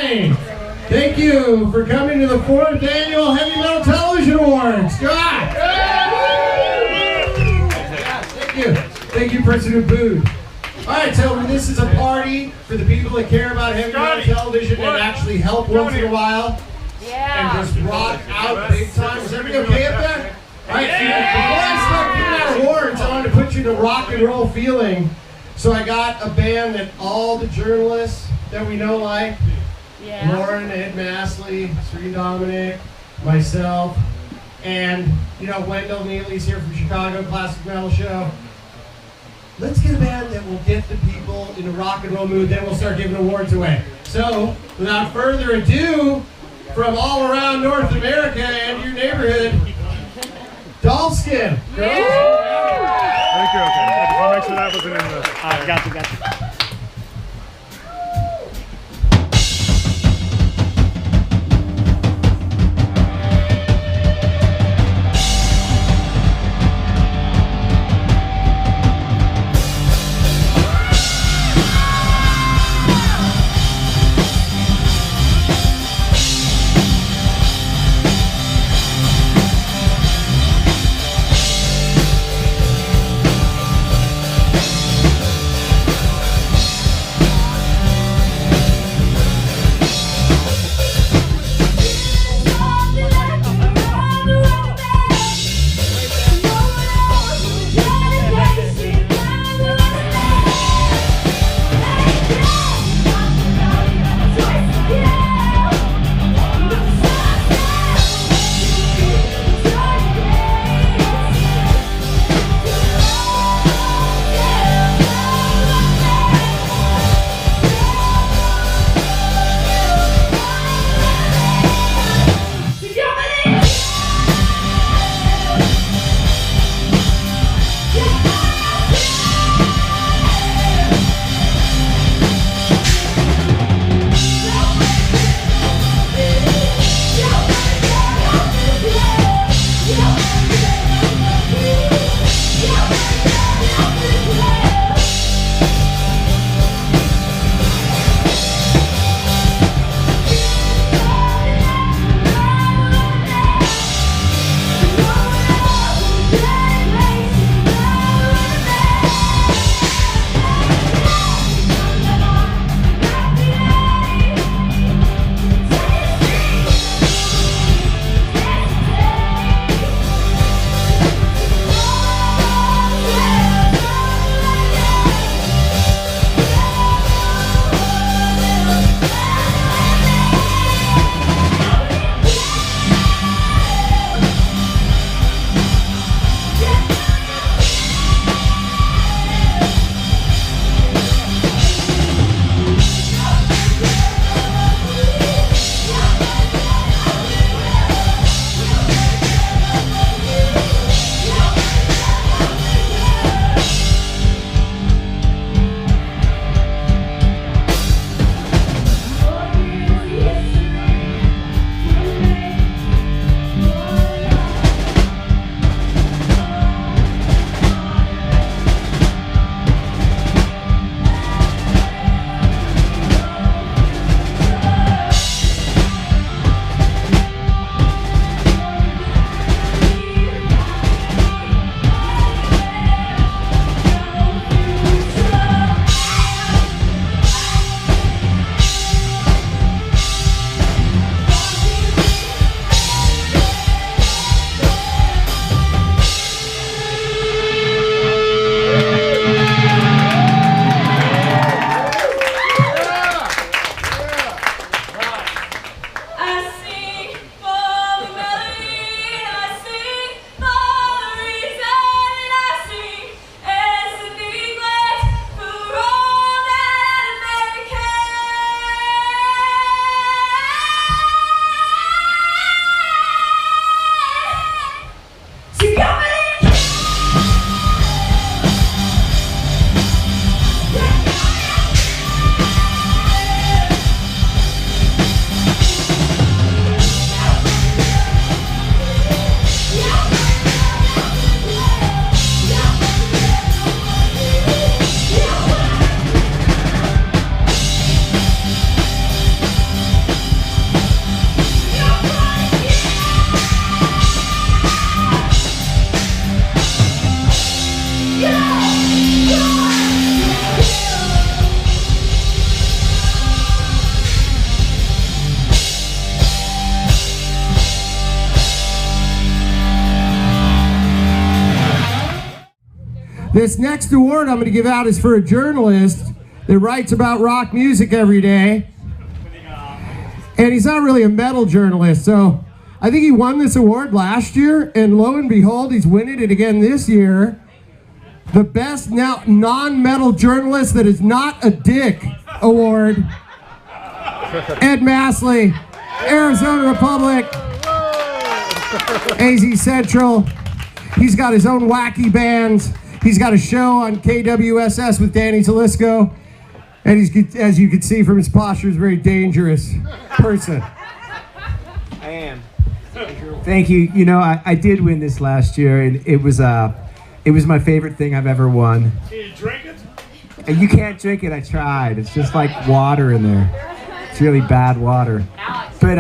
right. Thank you for coming to the 4th Annual Heavy Metal Television Awards. God. Thank you. Thank you, person who booed. All right, so this is a party for the people that care about heavy metal television and actually help once in a while. And just rock out big time. Is everything okay up there? All right, before I start giving out awards, I wanted to put you in a rock and roll feeling. So I got a band that all the journalists that we know like. Lauren, Ed Massley, Sri Dominic, myself, and Wendell Neeley's here from Chicago Classic Metal Show. Let's get a band that will get the people in a rock and roll mood, then we'll start giving awards away. So, without further ado, from all around North America and your neighborhood, Dollskin. Thank you, okay. I just want to make sure that wasn't in the... Got you. This next award I'm going to give out is for a journalist that writes about rock music every day. And he's not really a metal journalist, so I think he won this award last year, and lo and behold, he's winning it again this year. The best now non-metal journalist that is not a dick award. Ed Masley, Arizona Republic, AZ Central. He's got his own wacky bands. He's got a show on KWSS with Danny Zalisco. And he's, as you can see from his posture, is a very dangerous person. I am. Thank you. You know, I did win this last year, and it was my favorite thing I've ever won. Can you drink it? And you can't drink it. I tried. It's just like water in there. It's really bad water. But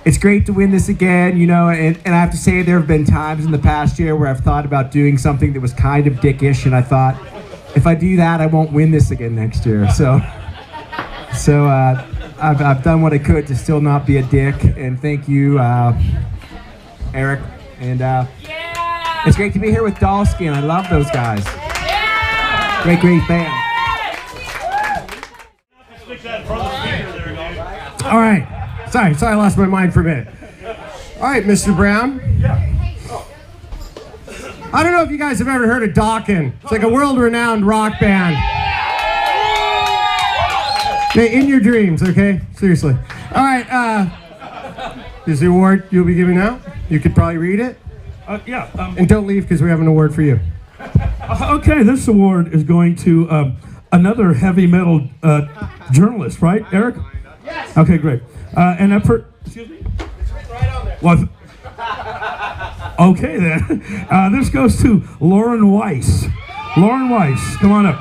it's great to win this again, you know, and I have to say there have been times in the past year where I've thought about doing something that was kind of dickish, and I thought, if I do that, I won't win this again next year. So I've done what I could to still not be a dick, and thank you, Eric. And it's great to be here with Dollskin. I love those guys. Great band. All right. Sorry, I lost my mind for a minute. All right, Mr. Brown. I don't know if you guys have ever heard of Dokken. It's like a world-renowned rock band. Hey, in your dreams, okay? Seriously. All right, this is the award you'll be giving out. You could probably read it. Yeah. And don't leave because we have an award for you. Okay, this award is going to another heavy metal journalist, right, Eric? Yes. Okay, great. Excuse me? It's written right on there. Well, okay then. This goes to Lauren Weiss. Lauren Weiss, come on up.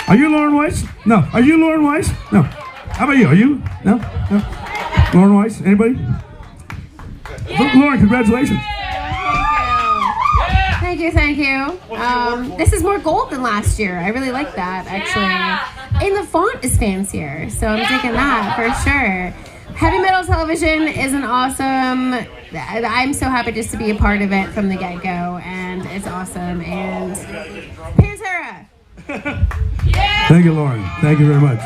Are you Lauren Weiss? No. Are you Lauren Weiss? No. How about you? Are you? No? No? Lauren Weiss? Anybody? Yeah. Lauren, congratulations. Thank you. This is more gold than last year. I really like that, actually. And the font is fancier, so I'm taking that for sure. Heavy Metal Television is an awesome, I'm so happy just to be a part of it from the get-go, and it's awesome, and Pantera! Thank you, Lauren. Thank you very much.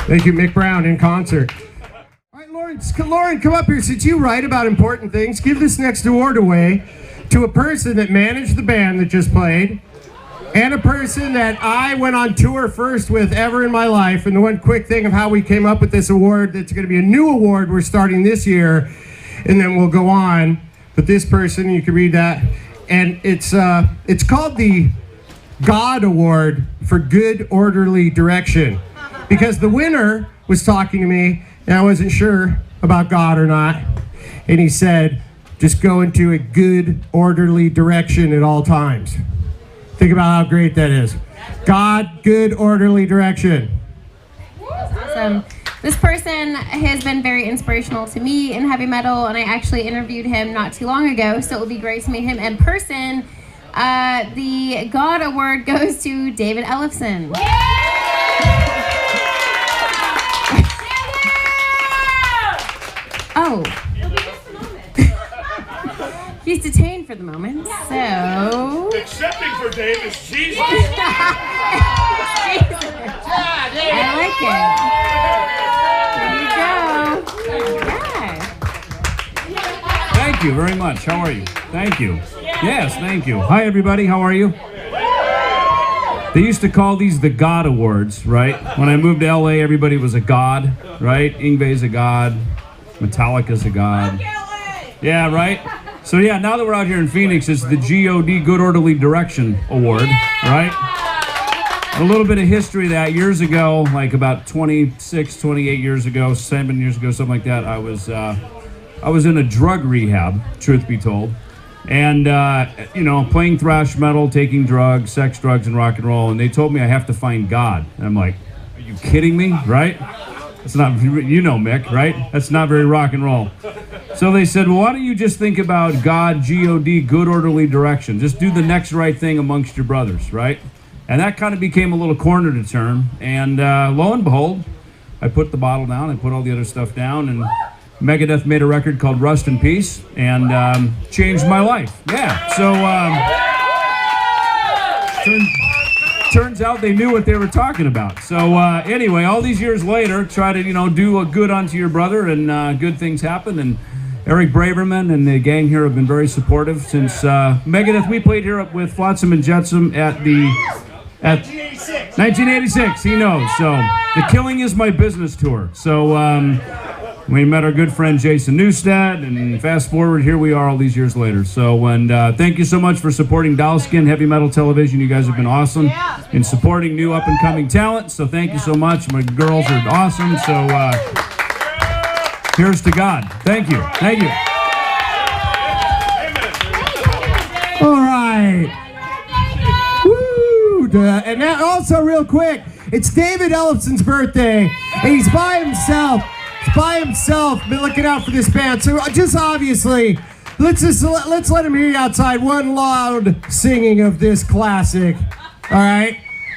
Thank you, Mick Brown, in concert. All right, Lauren, come up here. Since you write about important things, give this next award away to a person that managed the band that just played, and a person that I went on tour first with ever in my life. And the one quick thing of how we came up with this award, that's going to be a new award we're starting this year, and then we'll go on. But this person, you can read that, and it's called the God Award for Good Orderly Direction, because the winner was talking to me, and I wasn't sure about God or not, and he said, just go into a good orderly direction at all times. Think about how great that is. God, good, orderly direction. Awesome. This person has been very inspirational to me in heavy metal, and I actually interviewed him not too long ago, so it would be great to meet him in person. The God Award goes to David Ellefson. Oh. He's detained for the moment, so... Accepting for Dave is Jesus. I like it. There you go. Yeah. Thank you very much. How are you? Thank you. Yes, thank you. Hi, everybody. How are you? They used to call these the God Awards, right? When I moved to LA, everybody was a god, right? Yngwie's a god. Metallica's a god. Yeah, right? So yeah, now that we're out here in Phoenix, it's the GOD, Good Orderly Direction Award, right? A little bit of history of that. Years ago, like about 26, 28 years ago, 7 years ago, something like that, I was in a drug rehab, truth be told. And, you know, playing thrash metal, taking drugs, sex, drugs, and rock and roll. And they told me I have to find God. And I'm like, are you kidding me, right? That's not, you know, Mick, right? That's not very rock and roll. So they said, well, why don't you just think about God, G-O-D, good orderly direction. Just do the next right thing amongst your brothers, right? And that kind of became a little corner to turn. And lo and behold, I put the bottle down, I put all the other stuff down, and Megadeth made a record called Rust in Peace and changed my life. Yeah, so turns out they knew what they were talking about. So anyway, all these years later, try to do a good unto your brother, and good things happen. And Eric Braverman and the gang here have been very supportive since Megadeth. We played here with Flotsam and Jetsam at 1986. He knows. So the Killing Is My Business tour. So we met our good friend Jason Newsted, and fast forward, here we are all these years later. So, and thank you so much for supporting Dollskin Heavy Metal Television. You guys have been awesome in supporting new up-and-coming talent. So thank you so much. My girls are awesome. So here's to God. Thank you. Thank you. All right. Woo! And that also, real quick, it's David Ellison's birthday, and he's by himself. He's by himself, been looking out for this band. So just obviously, let's let him hear you outside. One loud singing of this classic. All right.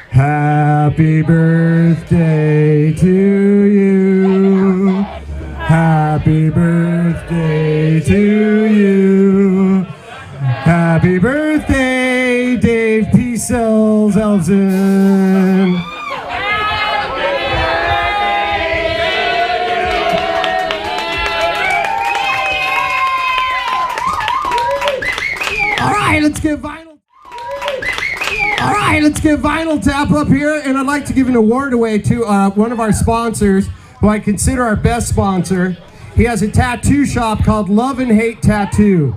Happy birthday to you. Happy birthday to you. Happy birthday, Dave P. Sells Elson. All right, let's get Vinyl. All right, let's get Vinyl Tap up here, and I'd like to give an award away to one of our sponsors, who I consider our best sponsor. He has a tattoo shop called Love and Hate Tattoo.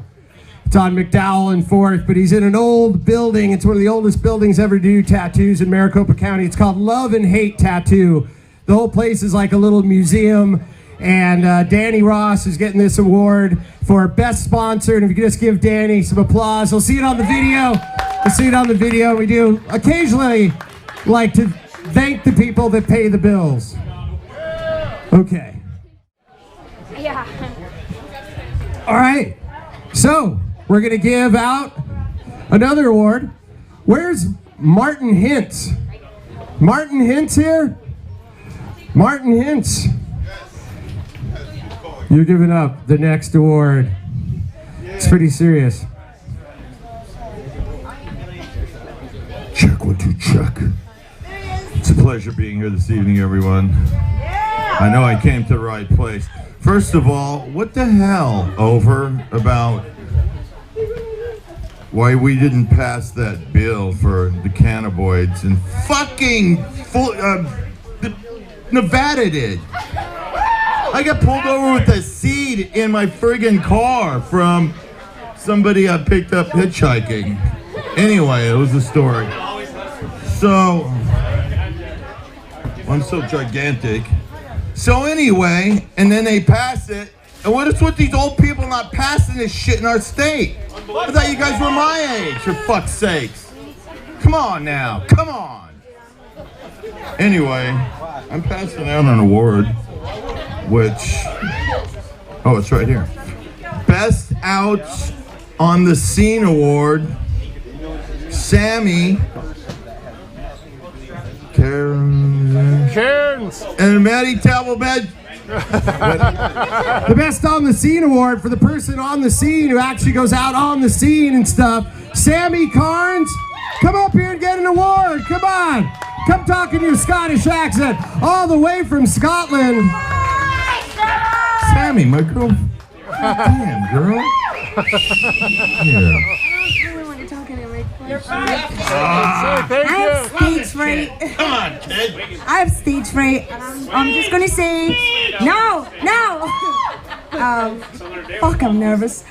It's on McDowell and 4th, but he's in an old building. It's one of the oldest buildings ever to do tattoos in Maricopa County. It's called Love and Hate Tattoo. The whole place is like a little museum, and Danny Ross is getting this award for best sponsor. And if you could just give Danny some applause. We'll see it on the video. We'll see it on the video. We do occasionally like to thank the people that pay the bills. Okay. Yeah. All right. So we're going to give out another award. Where's Martin Hintz? Martin Hintz here? Martin Hintz. You're giving up the next award. It's pretty serious. Check 1 2 check. It's a pleasure being here this evening, everyone. I know I came to the right place. First of all, what the hell over about why we didn't pass that bill for the cannabinoids and fucking Nevada did. I got pulled over with a seed in my friggin' car from somebody I picked up hitchhiking. Anyway, it was a story. So, I'm so gigantic. So anyway, and then they pass it. And what is with these old people not passing this shit in our state? I thought you guys were my age, for fuck's sakes. Come on now, come on. Anyway, I'm passing out an award, which, oh, it's right here. Best Outs on the Scene Award, Sammy, Cairns. and Maddie Tablebed. The Best on the Scene Award for the person on the scene who actually goes out on the scene and stuff. Sammy Carnes, come up here and get an award. Come on. Come talk in your Scottish accent all the way from Scotland. Sammy, my girl. Damn, girl. Here. Thank I have stage fright. Come on, kid. I have stage fright. I'm just gonna say, no. Fuck, I'm nervous.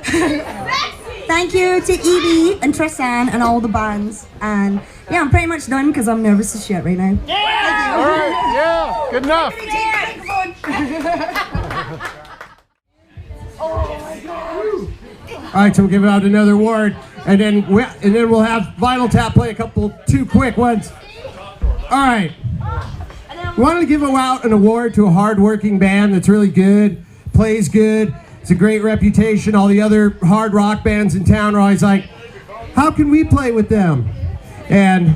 Thank you to Evie and Tristan and all the bands. And yeah, I'm pretty much done because I'm nervous as shit right now. All right, yeah, good enough. All right, so we'll give out another award, and then we'll have Vinyl Tap play two quick ones. All right. We wanted to give out an award to a hard-working band that's really good, plays good, it's a great reputation. All the other hard rock bands in town are always like, how can we play with them? And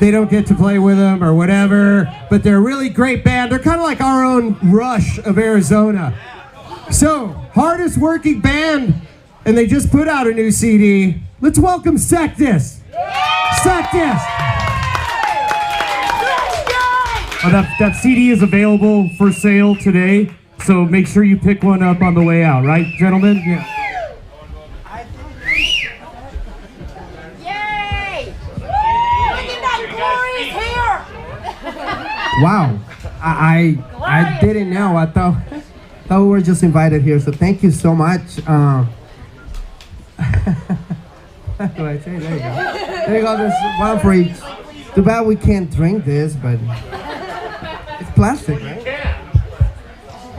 they don't get to play with them or whatever, but they're a really great band. They're kind of like our own Rush of Arizona. So, hardest working band, and they just put out a new CD. Let's welcome Sectus. Sectus. That CD is available for sale today, so make sure you pick one up on the way out, right, gentlemen? Yeah. Wow, I didn't know. I thought we were just invited here. So thank you so much. What do I say? There you go. There you go. There's one for each. Too bad we can't drink this, but it's plastic, right?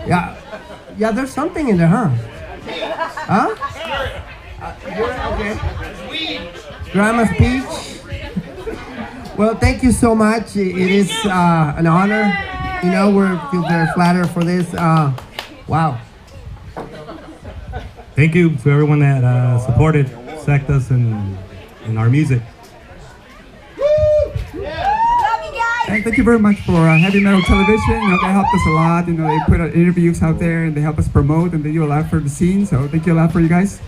Yeah. Yeah. There's something in there, huh? Huh? Okay. Grandma's peach. Well, thank you so much. It is an honor. You know, we feel very flattered for this. Wow. Thank you to everyone that supported Sectus and our music. And thank you very much for Heavy Metal Television. You know, they helped us a lot. You know, they put interviews out there and they help us promote and they do a lot for the scene. So thank you a lot for you guys.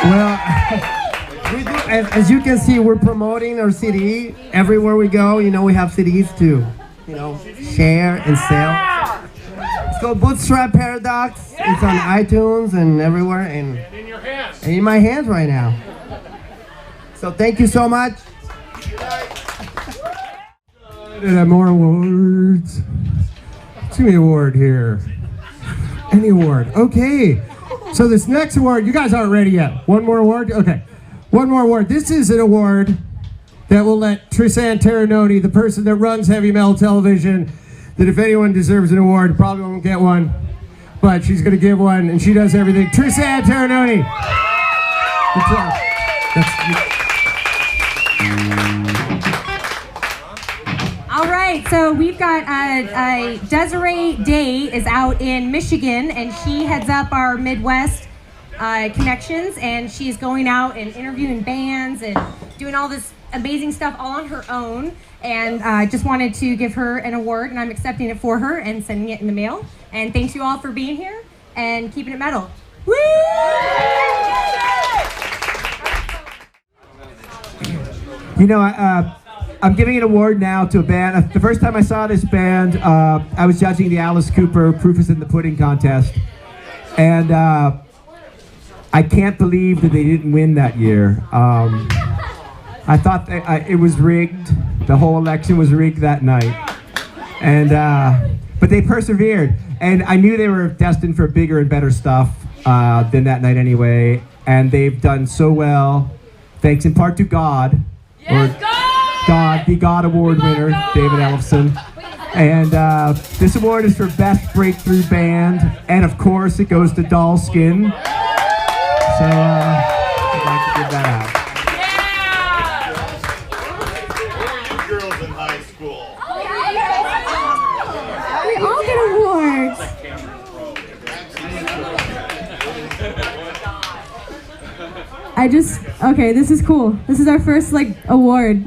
Well, we do, as you can see, we're promoting our CD everywhere we go. You know, we have CDs to, you know, share and sell. It's called Bootstrap Paradox. It's on iTunes and everywhere, and in my hands right now. So thank you so much. More awards. Let's give me an award here. Any award. Okay. So this next award, you guys aren't ready yet. One more award? Okay. One more award. This is an award that will let Trisan Terranoni, the person that runs Heavy Metal Television, that if anyone deserves an award, probably won't get one, but she's going to give one, and she does everything. Trisan Terranoni. All right, so we've got Desiree Day is out in Michigan, and she heads up our Midwest connections, and she's going out and interviewing bands and doing all this amazing stuff all on her own. And I just wanted to give her an award, and I'm accepting it for her and sending it in the mail. And thanks you all for being here and keeping it metal. Woo! You know, I'm giving an award now to a band. The first time I saw this band, I was judging the Alice Cooper Proof is in the Pudding contest. And I can't believe that they didn't win that year. I thought that, it was rigged. The whole election was rigged that night. And but they persevered. And I knew they were destined for bigger and better stuff than that night anyway. And they've done so well, thanks in part to God. Yes, God, the God Award winner, David Ellefson. And this award is for Best Breakthrough Band. And of course, it goes to Doll Skin. So I'd like to give that out. Girls in high school. We all get awards. Okay, this is cool. This is our first, award.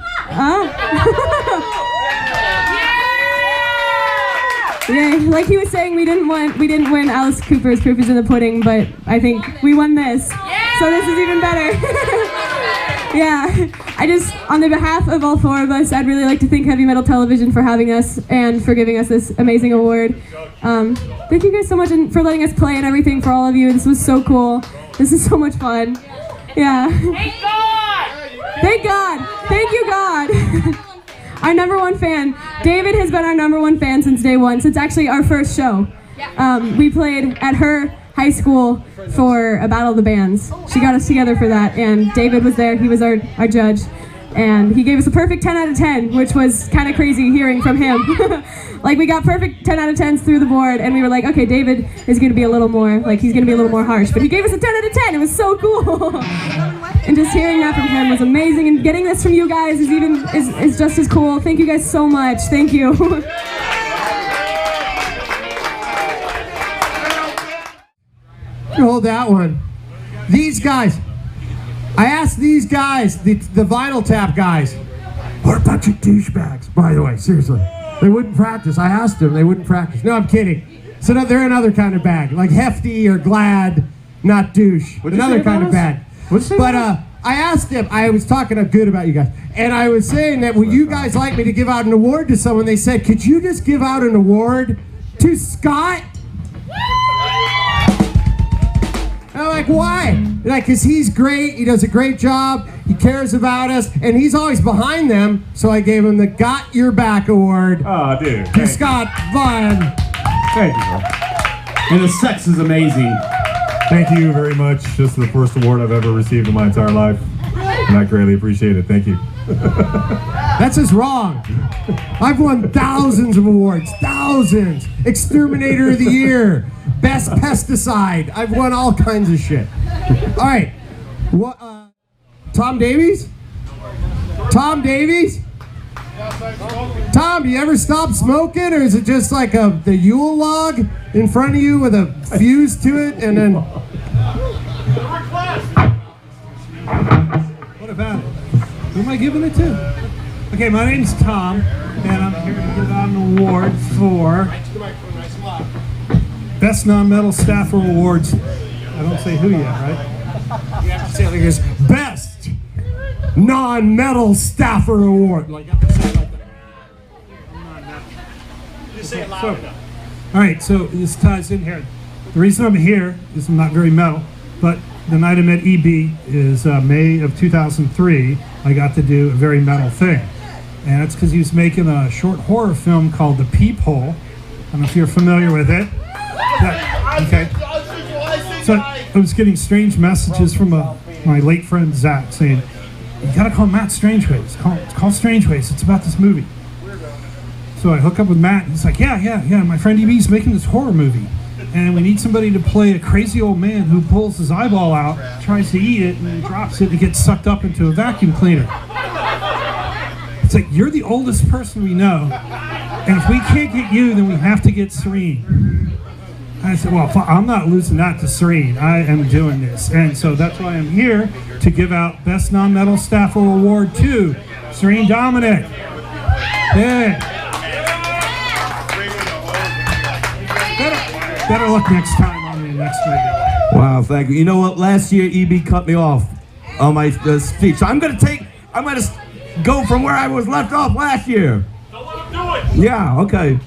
Yeah, like he was saying, we didn't win Alice Cooper's Proof is in the Pudding, but I think we won this. So this is even better. Yeah, on the behalf of all four of us, I'd really like to thank Heavy Metal Television for having us and for giving us this amazing award. Thank you guys so much and for letting us play and everything for all of you. This was so cool. This is so much fun. Yeah. Thank God! Thank God! Thank you, God! Our #1 fan. David has been our #1 fan since day one, since actually our first show. We played at her high school for a Battle of the Bands. She got us together for that, and David was there. He was our judge, and he gave us a perfect 10 out of 10, which was kind of crazy hearing from him. We got perfect 10 out of 10s through the board, and we were like, okay, David is going to be a little more, he's going to be a little more harsh, but he gave us a 10 out of 10. It was so cool. And just hearing that from him was amazing, and getting this from you guys is just as cool. Thank you guys so much. Thank you. Hold that one. These guys. I asked these guys, the Vinyl Tap guys. What a bunch of douchebags, by the way, seriously. They wouldn't practice. I asked them, they wouldn't practice. No, I'm kidding. So they're another kind of bag, like hefty or glad, not douche. Another kind of bag. But I asked him, I was talking good about you guys, and I was saying that would you guys like me to give out an award to someone? They said, could you just give out an award to Scott? I'm like, why? Like, because he's great, he does a great job, he cares about us, and he's always behind them, so I gave him the Got Your Back Award. Oh, dude. To Scott Vaughn. Thank you, bro. And the sex is amazing. Thank you very much. This is the first award I've ever received in my entire life, and I greatly appreciate it. Thank you. That's just wrong. I've won thousands of awards, thousands. Exterminator of the Year, Best Pesticide. I've won all kinds of shit. All right, what? Tom Davies? Tom Davies? Tom, do you ever stop smoking, or is it just like the Yule log in front of you with a fuse to it, and then? What about it? Who am I giving it to? Okay, my name's Tom, and I'm here to give out an award for Best Non-Metal Staffer Awards. I don't say who yet, right? You have to say it like this: Best Non-Metal Staffer Award. Like, you have to say it like that. Just say it loud enough. All right, so this ties in here. The reason I'm here is I'm not very metal, but the night I met EB is May of 2003. I got to do a very metal thing. And it's because he was making a short horror film called The Peephole. I don't know if you're familiar with it. Okay. So I was getting strange messages from my late friend Zach saying, you gotta call Matt Strangeways. Call Strangeways. It's about this movie. So I hook up with Matt, and he's like, yeah. My friend EB's making this horror movie. And we need somebody to play a crazy old man who pulls his eyeball out, tries to eat it, and then drops it and gets sucked up into a vacuum cleaner. It's like, you're the oldest person we know, and if we can't get you, then we have to get Serene. And I said, well, I'm not losing that to Serene. I am doing this. And so that's why I'm here to give out Best Non-Metal Staffer Award to Serene Dominic. Yeah. Better luck next time on the next movie. Wow, thank you. You know what? Last year, EB cut me off on my speech. So I'm gonna go from where I was left off last year. Don't let him do it. Yeah, okay.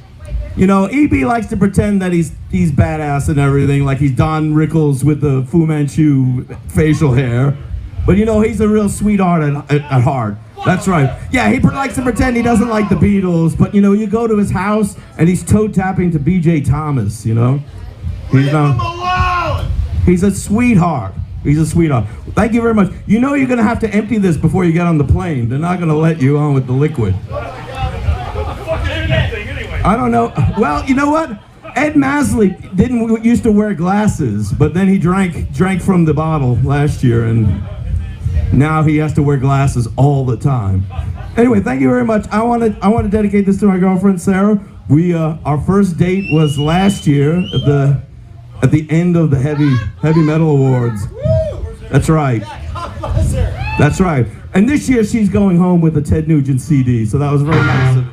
You know, EB likes to pretend that he's badass and everything, like he's Don Rickles with the Fu Manchu facial hair. But you know, he's a real sweetheart at heart. That's right. Yeah, he likes to pretend he doesn't like the Beatles, but you know, you go to his house and he's toe tapping to B.J. Thomas, you know? He's a sweetheart. He's a sweetheart. Thank you very much. You know you're gonna have to empty this before you get on the plane. They're not gonna let you on with the liquid. What the fuck is in that thing anyway? I don't know. Well, you know what? Ed Masley used to wear glasses, but then he drank from the bottle last year, and now he has to wear glasses all the time. Anyway, thank you very much. I want to dedicate this to my girlfriend Sarah. Our first date was last year at the end of the heavy metal awards. That's right. That's right. And this year she's going home with a Ted Nugent CD, so that was very nice of her.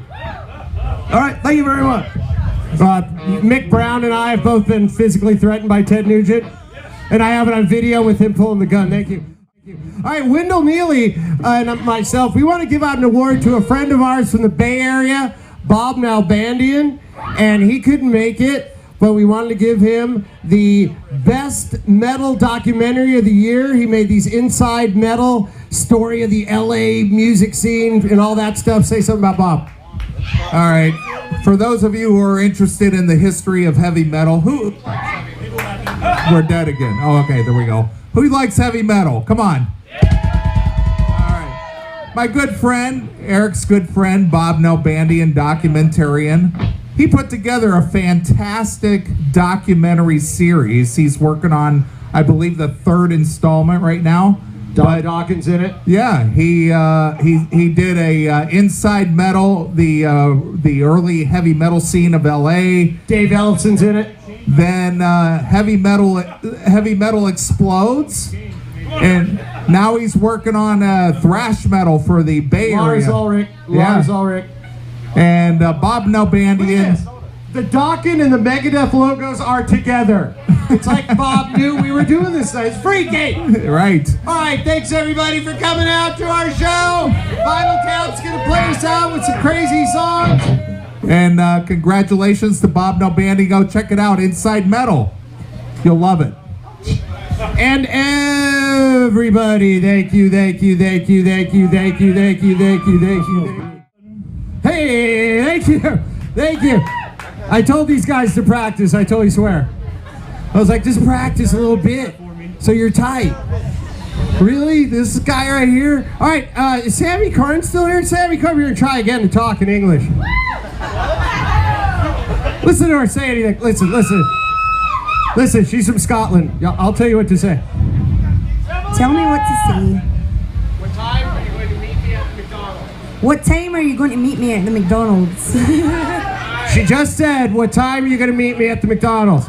All right, thank you very much. Mick Brown and I have both been physically threatened by Ted Nugent, and I have it on video with him pulling the gun. Thank you. All right, Wendell Neeley and myself, we want to give out an award to a friend of ours from the Bay Area, Bob Nalbandian, and he couldn't make it, but we wanted to give him the Best Metal Documentary of the Year. He made these inside metal story of the LA music scene and all that stuff. Say something about Bob. All right, for those of you who are interested in the history of heavy metal, we're dead again. Oh, okay, there we go. Who likes heavy metal? Come on. All right. My good friend, Eric's good friend, Bob Nalbandian, documentarian. He put together a fantastic documentary series. He's working on, I believe, the 3rd installment right now. Don Dawkins in it. Yeah, he did a Inside Metal, the early heavy metal scene of LA. Dave Ellison's in it. Then heavy metal explodes, and now he's working on thrash metal for the Bay Area. Lars Ulrich. And Bob Nalbandian the Dokken and the Megadeth logos are together. It's like Bob knew we were doing this night. It's freaky. Right. All right, thanks everybody for coming out to our show. Vinyl Count's gonna play us out with some crazy songs. And congratulations to Bob No Bandy. Go check it out, Inside Metal. You'll love it. And everybody, thank you. Hey, thank you. I told these guys to practice, I totally swear. I was like, just practice a little bit so you're tight. Really? This guy right here? All right, is Sammy Karn still here? Sammy, come here and try again to talk in English. Listen to her say anything. Listen, she's from Scotland. I'll tell you what to say. Tell me what to say. What time are you going to meet me at the McDonald's? What time are you going to meet me at the McDonald's? She just said, what time are you going to meet me at the McDonald's?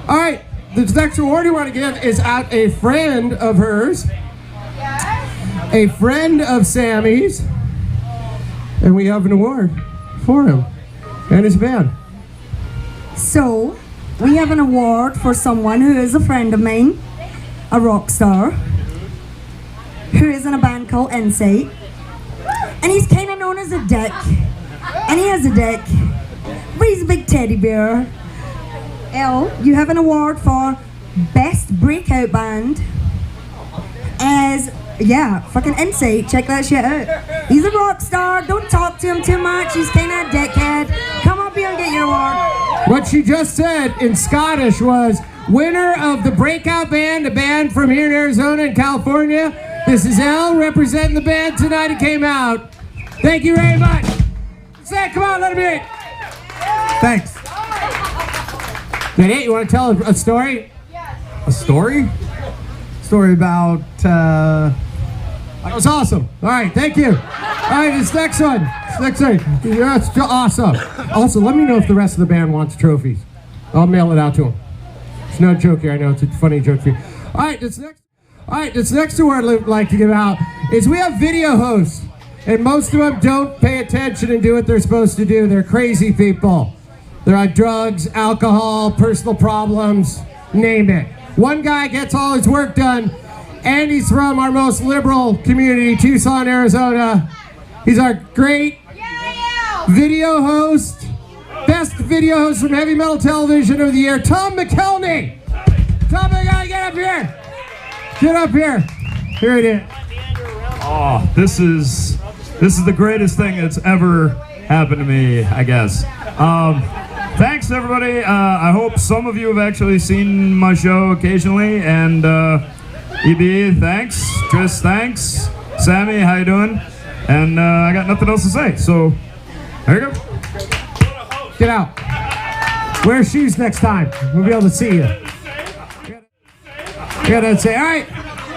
All right, the next award you want to give is at a friend of hers, a friend of Sammy's, and we have an award for him and his band. So, we have an award for someone who is a friend of mine, a rock star, who is in a band called Insight, and he's kind of known as a dick, and he has a dick, but he's a big teddy bear. Elle, you have an award for Best Breakout Band as, fucking Insight. Check that shit out. He's a rock star. Don't talk to him too much. He's kind of a dickhead. Come up here and get your award. What she just said in Scottish was, winner of the Breakout Band, a band from here in Arizona and California. This is Elle representing the band tonight. It came out. Thank you very much. Sam, come on, let him in. Thanks. That it? You want to tell a story? A story? Story about, that was awesome. All right, thank you. All right, this next one. That's awesome. Also, let me know if the rest of the band wants trophies. I'll mail it out to them. It's no joke here. I know it's a funny joke for you. All right, this next award I'd like to give out is we have video hosts, and most of them don't pay attention and do what they're supposed to do. They're crazy people. They're on drugs, alcohol, personal problems, name it. One guy gets all his work done, and he's from our most liberal community, Tucson, Arizona. He's our great video host, best video host from Heavy Metal Television of the year, Tom McKelney. Tom, I gotta get up here. Get up here. Here it is. Oh, this is the greatest thing that's ever happened to me, I guess. Thanks, everybody. I hope some of you have actually seen my show occasionally. And EB, thanks. Tris, thanks. Sammy, how you doing? And I got nothing else to say. So, there you go. Get out. Wear shoes next time. We'll be able to see you. Gotta say, all right.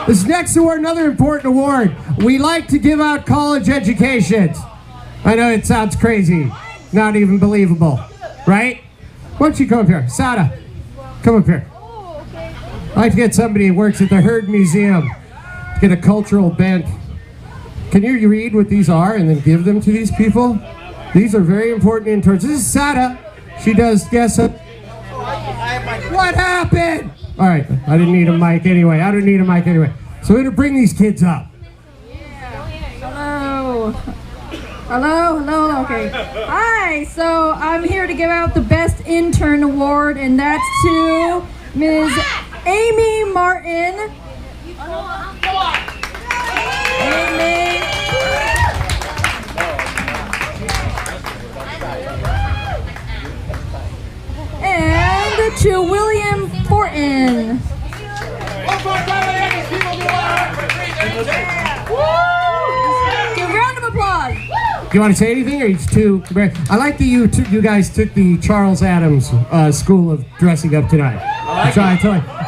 This next award, another important award. We like to give out college educations. I know it sounds crazy, not even believable, right? Why don't you come up here? Sada, come up here. I'd like to get somebody who works at the Heard Museum to get a cultural bent. Can you read what these are and then give them to these people? These are very important interns. This is Sada. She does guess up. What happened? All right, I didn't need a mic anyway. So we're gonna bring these kids up. Hello, okay. Hi, so I'm here to give out the Best Intern Award, and that's to Ms. Amy Martin. Amy. And to William Fortin. Give a round of applause. Do you want to say anything, or it's too? I like that you guys took the Charles Adams school of dressing up tonight.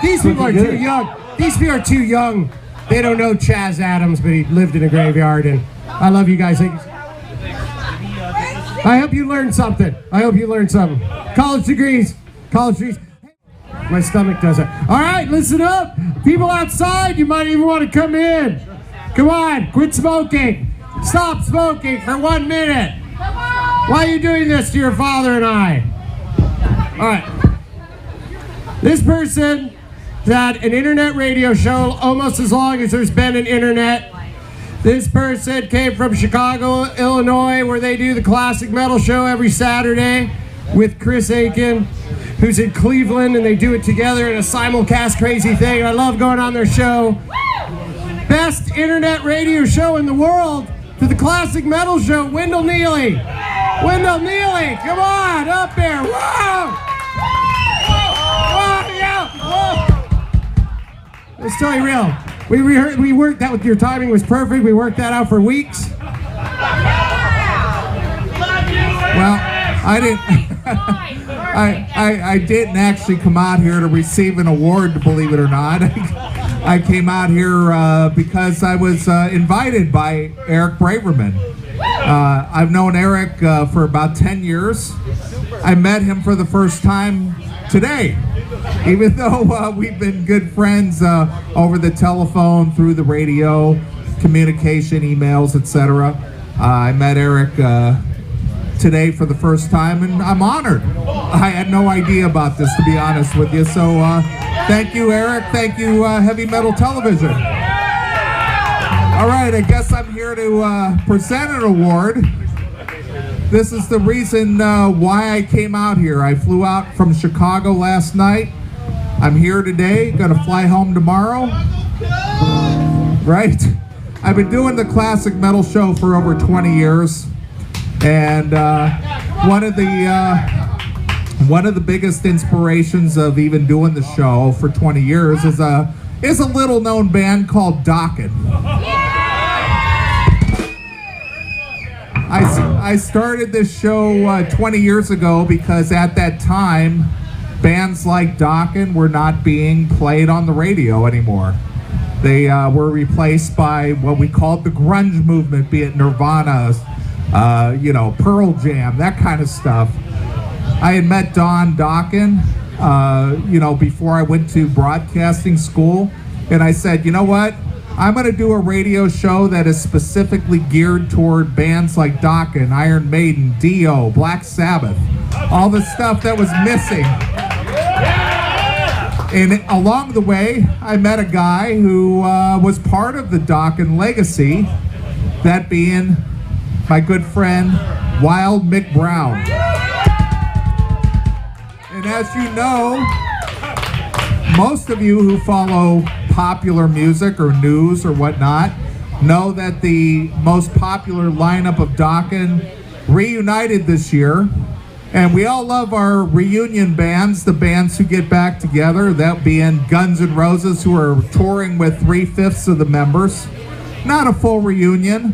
These people are too young. These people are too young. They don't know Chaz Adams, but he lived in a graveyard. And I love you guys. I hope you learned something. College degrees. My stomach does it. All right, listen up. People outside, you might even want to come in. Come on, quit smoking. Stop smoking for 1 minute. Why are you doing this to your father and I? All right. This person had an internet radio show almost as long as there's been an internet. This person came from Chicago, Illinois, where they do the classic metal show every Saturday with Chris Aiken, who's in Cleveland, and they do it together in a simulcast crazy thing. I love going on their show. Best internet radio show in the world to the classic metal show, Wendell Neeley. Wendell Neeley, come on, up there. Whoa! Whoa, yeah, whoa! Let's tell you real. We worked that with your timing was perfect. We worked that out for weeks. Well, I didn't. I didn't actually come out here to receive an award, believe it or not. I came out here because I was invited by Eric Braverman. I've known Eric for about 10 years. I met him for the first time today, even though we've been good friends over the telephone, through the radio, communication, emails, etc. I met Eric today for the first time, and I'm honored. I had no idea about this, to be honest with you. So thank you, Eric. Thank you, Heavy Metal Television. All right, I guess I'm here to present an award. This is the reason why I came out here. I flew out from Chicago last night. I'm here today, gonna fly home tomorrow. Right? I've been doing the classic metal show for over 20 years. And one of the biggest inspirations of even doing the show for 20 years is a little known band called Dokken. I started this show 20 years ago because at that time bands like Dokken were not being played on the radio anymore. They were replaced by what we called the grunge movement, be it Nirvana, Pearl Jam, that kind of stuff. I had met Don Dokken, before I went to broadcasting school, and I said, you know what? I'm going to do a radio show that is specifically geared toward bands like Dokken, Iron Maiden, Dio, Black Sabbath, all the stuff that was missing. And along the way, I met a guy who was part of the Dokken legacy, that being my good friend, Wild Mick Brown. And as you know, most of you who follow popular music or news or whatnot know that the most popular lineup of Dokken reunited this year. And we all love our reunion bands, the bands who get back together, that being Guns N' Roses, who are touring with 3/5 of the members. Not a full reunion,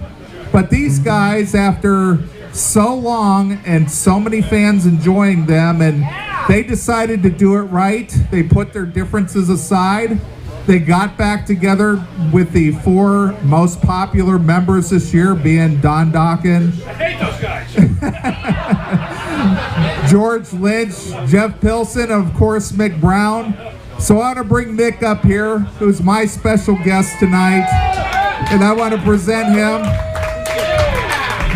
but these guys, after so long and so many fans enjoying them, and they decided to do it right. They put their differences aside. They got back together with the 4 most popular members this year, being Don Dokken, I hate those guys. George Lynch, Jeff Pilson, and of course Mick Brown. So I want to bring Mick up here, who's my special guest tonight, and I want to present him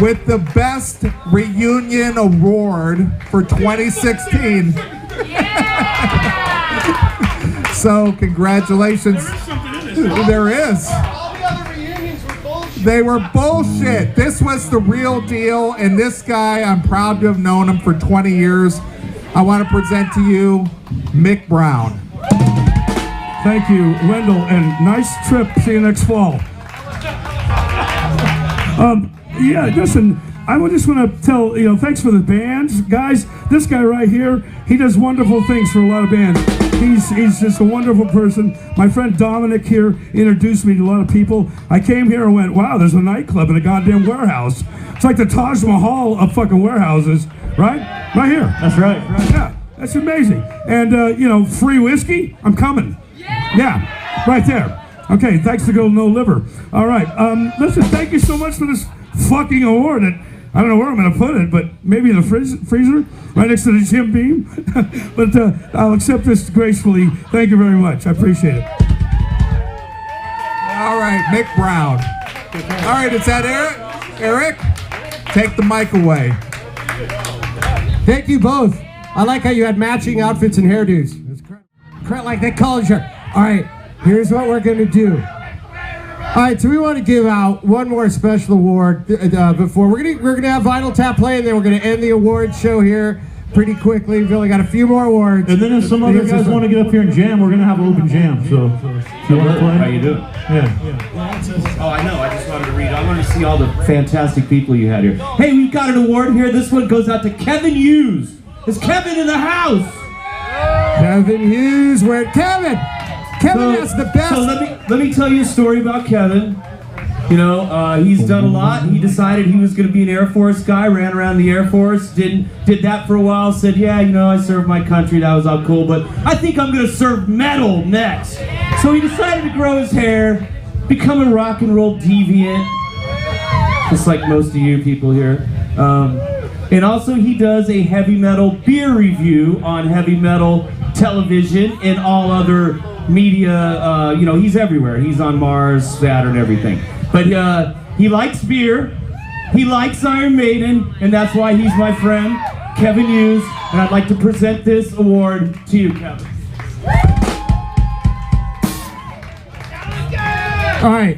with the Best Reunion Award for 2016. So congratulations. There is. They were bullshit. This was the real deal, and this guy, I'm proud to have known him for 20 years. I want to present to you Mick Brown. Thank you, Wendell, and nice trip. See you next fall. Yeah, listen, I just want to tell, thanks for the bands. Guys, this guy right here, he does wonderful things for a lot of bands. He's just a wonderful person. My friend Dominic here introduced me to a lot of people. I came here and went, wow, there's a nightclub in a goddamn warehouse. It's like the Taj Mahal of fucking warehouses, right? Right here. That's right. Yeah, that's amazing. And, free whiskey, I'm coming. Yeah, right there. Okay, thanks to go No Liver. All right, listen, thank you so much for this fucking award. I don't know where I'm going to put it, but maybe in the freezer, right next to the Jim Beam. But I'll accept this gracefully. Thank you very much. I appreciate it. All right, Mick Brown. All right, is that Eric? Eric, take the mic away. Thank you both. I like how you had matching outfits and hairdos. Like that culture. All right, here's what we're gonna do. All right, so we want to give out one more special award before we're gonna have Vinyl Tap play, and then we're gonna end the award show here pretty quickly. We've only got a few more awards. And then if some other guys want to get up here and jam, we're gonna have an open jam. So if you want to play? How you doing? Yeah. Oh, I know. I just wanted to read. I wanted to see all the fantastic people you had here. Hey, we've got an award here. This one goes out to Kevin Hughes. Is Kevin in the house? Kevin Hughes, where Kevin? Kevin has the best. So let me tell you a story about Kevin. You know, he's done a lot. He decided he was going to be an Air Force guy. Ran around the Air Force. Did that for a while. Said, yeah, you know, I served my country. That was all cool. But I think I'm going to serve metal next. So he decided to grow his hair, become a rock and roll deviant, just like most of you people here. And also he does a heavy metal beer review on heavy metal television and all other media. You know, he's everywhere. He's on Mars, Saturn, everything. But he likes beer, he likes Iron Maiden, and that's why he's my friend, Kevin Hughes. And I'd like to present this award to you, Kevin. All right.